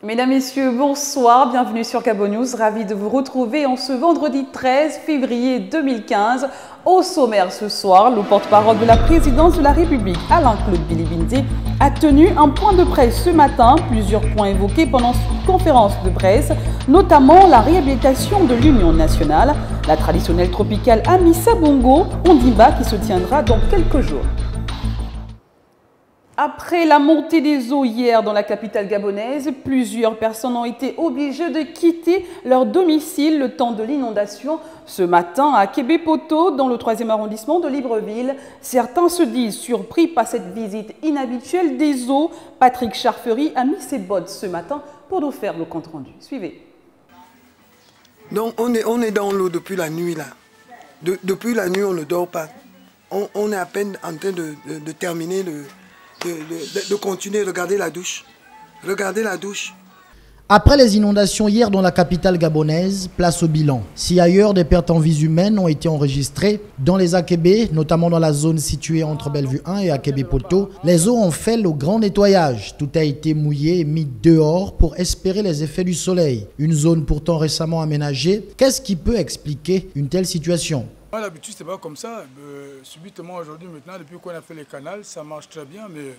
Mesdames, Messieurs, bonsoir, bienvenue sur Cabo News. Ravi de vous retrouver en ce vendredi 13 février 2015. Au sommaire ce soir, le porte-parole de la présidence de la République, Alain-Claude Bilibindi, a tenu un point de presse ce matin. Plusieurs points évoqués pendant cette conférence de presse, notamment la réhabilitation de l'Union nationale, la traditionnelle tropicale Amissa Bongo, Ondimba qui se tiendra dans quelques jours. Après la montée des eaux hier dans la capitale gabonaise, plusieurs personnes ont été obligées de quitter leur domicile le temps de l'inondation. Ce matin, à Kébé-Poto, dans le 3e arrondissement de Libreville, certains se disent surpris par cette visite inhabituelle des eaux. Patrick Charfery a mis ses bottes ce matin pour nous faire le compte-rendu. Suivez. Donc on est dans l'eau depuis la nuit là. Depuis la nuit, on ne dort pas. On est à peine en train de terminer de continuer, regardez la douche. Regardez la douche. Après les inondations hier dans la capitale gabonaise, place au bilan. Si ailleurs des pertes en vies humaines ont été enregistrées, dans les Akébé, notamment dans la zone située entre Bellevue 1 et Akébé-Poto, les eaux ont fait le grand nettoyage. Tout a été mouillé et mis dehors pour espérer les effets du soleil. Une zone pourtant récemment aménagée. Qu'est-ce qui peut expliquer une telle situation ? D'habitude, c'est pas comme ça. Subitement, aujourd'hui, maintenant, depuis qu'on a fait les canals, ça marche très bien, mais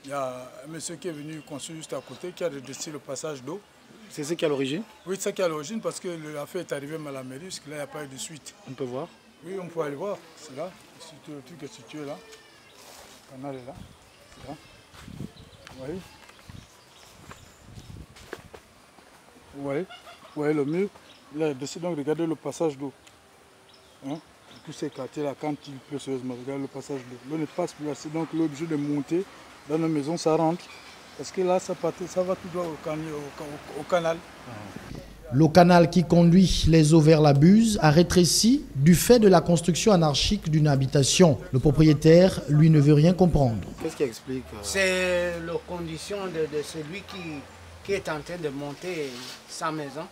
il y a un monsieur qui est venu construire juste à côté, qui a redressé le passage d'eau. C'est ça qui est à l'origine? Oui, c'est ça qui est à l'origine, parce que l'affaire est arrivée à la mairie, parce que là, il n'y a pas eu de suite. On peut voir? Oui, on peut aller voir. C'est là. Le truc est situé là. Le canal est là. C'est là. Vous voyez? Vous voyez le mur? Là, donc regardez le passage d'eau. Hein? Tous ces quartiers-là, quand il pleut sérieusement, regardez le passage d'eau. L'eau ne passe plus assez, donc l'eau est obligée de monter dans nos maisons, ça rentre. Parce que là, ça va tout droit au canal. Le canal qui conduit les eaux vers la Buse a rétréci du fait de la construction anarchique d'une habitation. Le propriétaire, lui, ne veut rien comprendre. Qu'est-ce qui explique? C'est la condition de celui qui est en train de monter sa maison.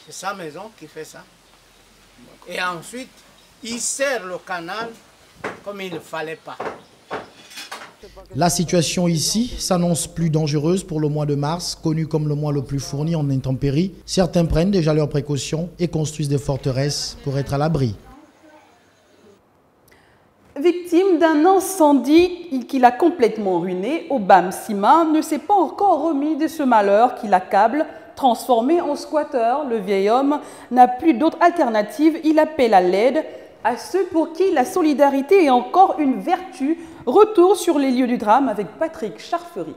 C'est sa maison qui fait ça. Et ensuite, il serre le canal comme il ne fallait pas. La situation ici s'annonce plus dangereuse pour le mois de mars, connu comme le mois le plus fourni en intempéries. Certains prennent déjà leurs précautions et construisent des forteresses pour être à l'abri. Victime d'un incendie qui l'a complètement ruiné, Obam Sima ne s'est pas encore remis de ce malheur qui l'accable. Transformé en squatteur, le vieil homme n'a plus d'autre alternative. Il appelle à l'aide à ceux pour qui la solidarité est encore une vertu. Retour sur les lieux du drame avec Patrick Charfery.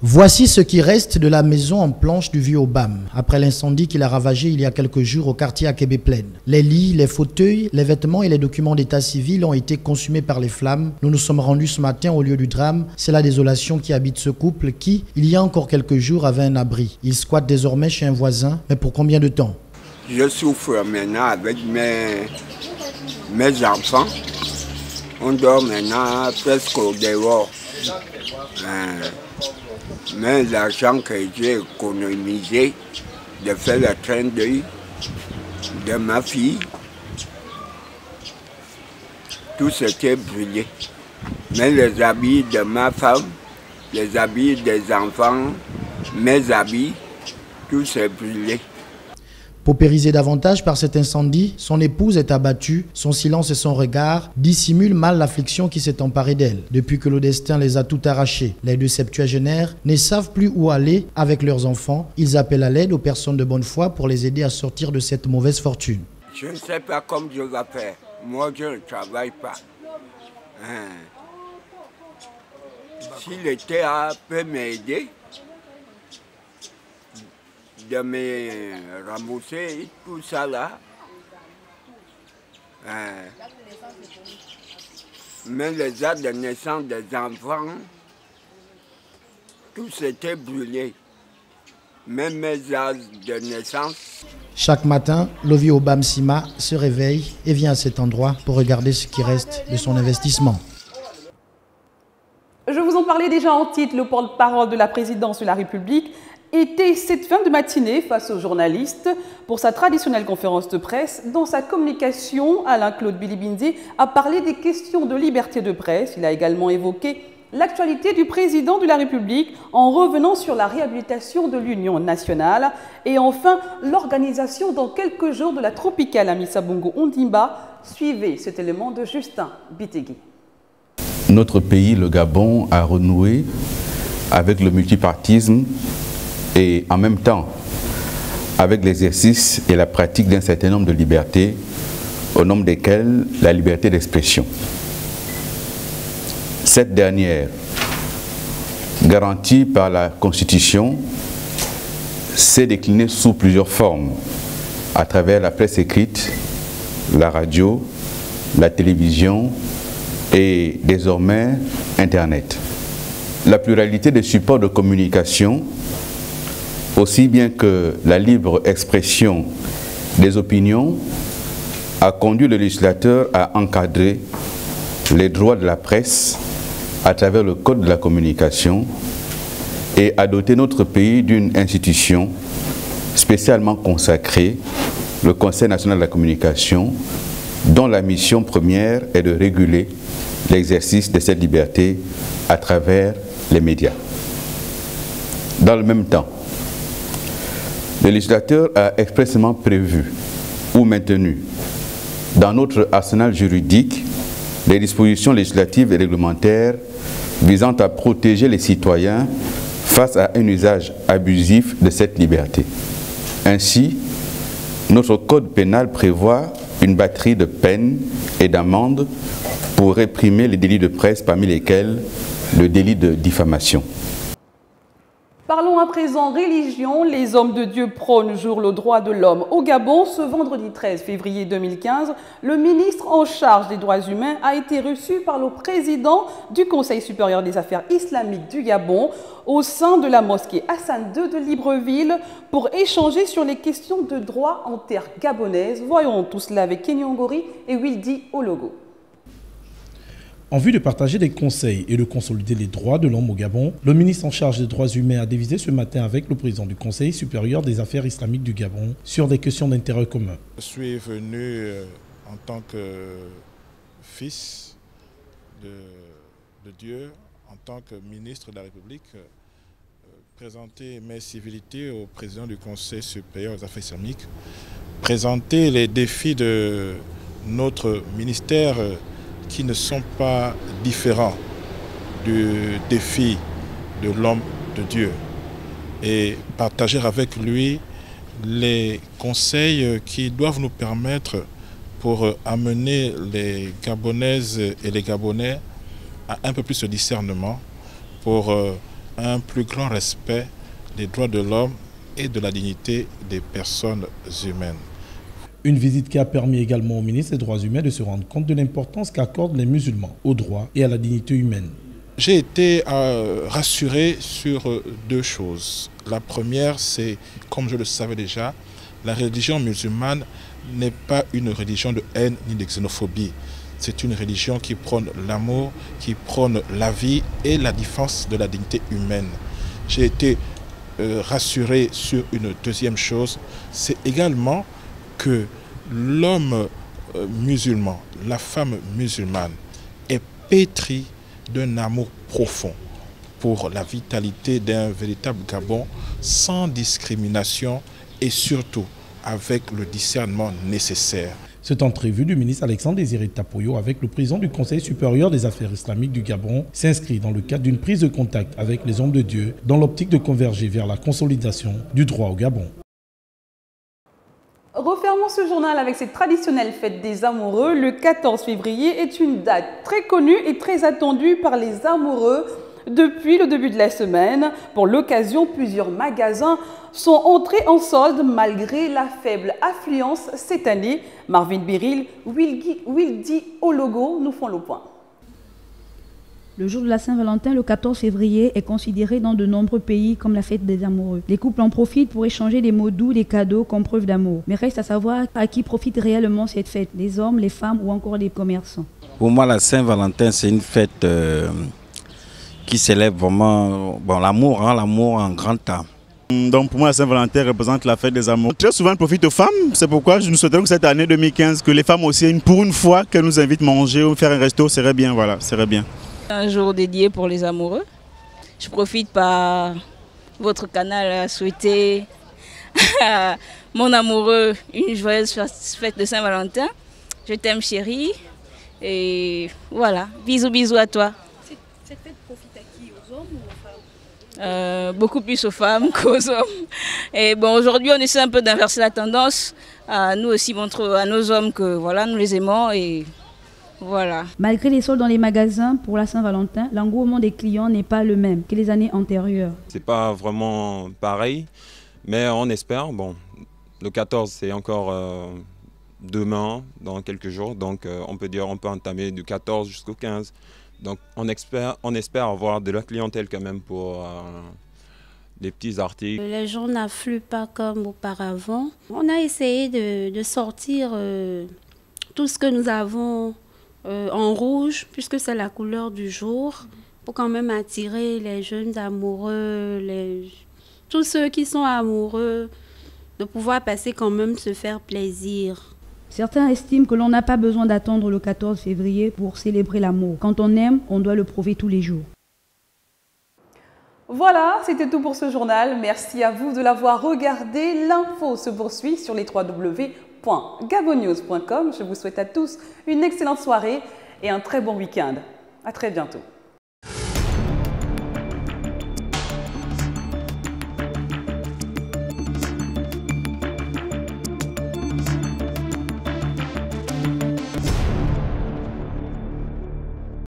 Voici ce qui reste de la maison en planche du vieux Obam, après l'incendie qu'il a ravagé il y a quelques jours au quartier Akébé-Plaine. Les lits, les fauteuils, les vêtements et les documents d'état civil ont été consumés par les flammes. Nous nous sommes rendus ce matin au lieu du drame. C'est la désolation qui habite ce couple qui, il y a encore quelques jours, avait un abri. Il squatte désormais chez un voisin, mais pour combien de temps? Je souffre maintenant avec mes enfants. On dort maintenant presque au dehors. Mais l'argent que j'ai économisé de faire le train de ma fille, tout s'était brûlé. Mais les habits de ma femme, les habits des enfants, mes habits, tout s'est brûlé. Paupérisé davantage par cet incendie, son épouse est abattue, son silence et son regard dissimulent mal l'affliction qui s'est emparée d'elle. Depuis que le destin les a tout arrachés, les deux septuagénaires ne savent plus où aller avec leurs enfants. Ils appellent à l'aide aux personnes de bonne foi pour les aider à sortir de cette mauvaise fortune. Je ne sais pas comment je vais faire. Moi, je ne travaille pas. Si l'État peut m'aider, de me rembourser tout ça là. Mais les actes de naissance des enfants, tout s'était brûlé. Même mes actes de naissance. Chaque matin, le vieux Obam Sima se réveille et vient à cet endroit pour regarder ce qui reste de son investissement. Je vous en parlais déjà en titre, le porte-parole de la présidence de la République était cette fin de matinée face aux journalistes pour sa traditionnelle conférence de presse. Dans sa communication, Alain-Claude Bilibindi a parlé des questions de liberté de presse. Il a également évoqué l'actualité du président de la République en revenant sur la réhabilitation de l'Union nationale et enfin l'organisation dans quelques jours de la tropicale Amissa Bongo Ondimba. Suivez cet élément de Justin Bitegui. Notre pays, le Gabon, a renoué avec le multipartisme et en même temps avec l'exercice et la pratique d'un certain nombre de libertés, au nombre desquelles la liberté d'expression. Cette dernière, garantie par la Constitution, s'est déclinée sous plusieurs formes, à travers la presse écrite, la radio, la télévision et désormais Internet. La pluralité des supports de communication, aussi bien que la libre expression des opinions, a conduit le législateur à encadrer les droits de la presse à travers le Code de la communication et à doter notre pays d'une institution spécialement consacrée, le Conseil national de la communication, dont la mission première est de réguler l'exercice de cette liberté à travers les médias. Dans le même temps, le législateur a expressément prévu ou maintenu dans notre arsenal juridique les dispositions législatives et réglementaires visant à protéger les citoyens face à un usage abusif de cette liberté. Ainsi, notre code pénal prévoit une batterie de peines et d'amendes pour réprimer les délits de presse, parmi lesquels le délit de diffamation. Parlons à présent religion. Les hommes de Dieu prônent jour le droit de l'homme au Gabon. Ce vendredi 13 février 2015, le ministre en charge des droits humains a été reçu par le président du Conseil supérieur des affaires islamiques du Gabon au sein de la mosquée Hassan II de Libreville pour échanger sur les questions de droit en terre gabonaise. Voyons tout cela avec Kenyon Ngori et Wildy Ologo. En vue de partager des conseils et de consolider les droits de l'homme au Gabon, le ministre en charge des droits humains a divisé ce matin avec le président du Conseil supérieur des affaires islamiques du Gabon sur des questions d'intérêt commun. Je suis venu en tant que fils de Dieu, en tant que ministre de la République, présenter mes civilités au président du Conseil supérieur des affaires islamiques, présenter les défis de notre ministère qui ne sont pas différents du défi de l'homme de Dieu et partager avec lui les conseils qui doivent nous permettre pour amener les Gabonaises et les Gabonais à un peu plus de discernement pour un plus grand respect des droits de l'homme et de la dignité des personnes humaines. Une visite qui a permis également au ministre des Droits humains de se rendre compte de l'importance qu'accordent les musulmans aux droits et à la dignité humaine. J'ai été rassuré sur deux choses. La première, c'est, comme je le savais déjà, la religion musulmane n'est pas une religion de haine ni de xénophobie. C'est une religion qui prône l'amour, qui prône la vie et la défense de la dignité humaine. J'ai été rassuré sur une deuxième chose, c'est également que l'homme musulman, la femme musulmane est pétrie d'un amour profond pour la vitalité d'un véritable Gabon sans discrimination et surtout avec le discernement nécessaire. Cette entrevue du ministre Alexandre Désiré Tapoyo avec le président du Conseil supérieur des affaires islamiques du Gabon s'inscrit dans le cadre d'une prise de contact avec les hommes de Dieu dans l'optique de converger vers la consolidation du droit au Gabon. Refermons ce journal avec cette traditionnelle fête des amoureux. Le 14 février est une date très connue et très attendue par les amoureux depuis le début de la semaine. Pour l'occasion, plusieurs magasins sont entrés en solde malgré la faible affluence cette année. Marvin Biril, Wildy Ologo nous font le point. Le jour de la Saint-Valentin, le 14 février, est considéré dans de nombreux pays comme la fête des amoureux. Les couples en profitent pour échanger des mots doux, des cadeaux comme preuve d'amour. Mais reste à savoir à qui profite réellement cette fête, les hommes, les femmes ou encore les commerçants. Pour moi, la Saint-Valentin, c'est une fête qui célèbre vraiment l'amour, l'amour en grand temps. Donc pour moi, la Saint-Valentin représente la fête des amours. Très souvent, elle profite aux femmes. C'est pourquoi nous souhaitons que cette année 2015, que les femmes aussi, pour une fois, qu'elles nous invitent à manger ou faire un resto, serait bien. Voilà, serait bien. Un jour dédié pour les amoureux. Je profite par votre canal à souhaiter à mon amoureux une joyeuse fête de Saint-Valentin. Je t'aime chérie. Et voilà, bisous bisous à toi. Cette fête profite à qui? Aux hommes ou aux femmes? Beaucoup plus aux femmes qu'aux hommes. Et bon, aujourd'hui, on essaie un peu d'inverser la tendance. Nous aussi montrer à nos hommes que voilà, nous les aimons et voilà. Malgré les soldes dans les magasins pour la Saint-Valentin, l'engouement des clients n'est pas le même que les années antérieures. C'est pas vraiment pareil, mais on espère. Bon, le 14, c'est encore demain, dans quelques jours. Donc, on peut dire on peut entamer du 14 jusqu'au 15. Donc on espère avoir de la clientèle quand même pour des petits articles. Les gens n'affluent pas comme auparavant. On a essayé de sortir tout ce que nous avons en rouge, puisque c'est la couleur du jour, pour quand même attirer les jeunes amoureux, tous ceux qui sont amoureux, de pouvoir passer quand même se faire plaisir. Certains estiment que l'on n'a pas besoin d'attendre le 14 février pour célébrer l'amour. Quand on aime, on doit le prouver tous les jours. Voilà, c'était tout pour ce journal. Merci à vous de l'avoir regardé. L'info se poursuit sur les www.gabonnews.com. Je vous souhaite à tous une excellente soirée et un très bon week-end. À très bientôt.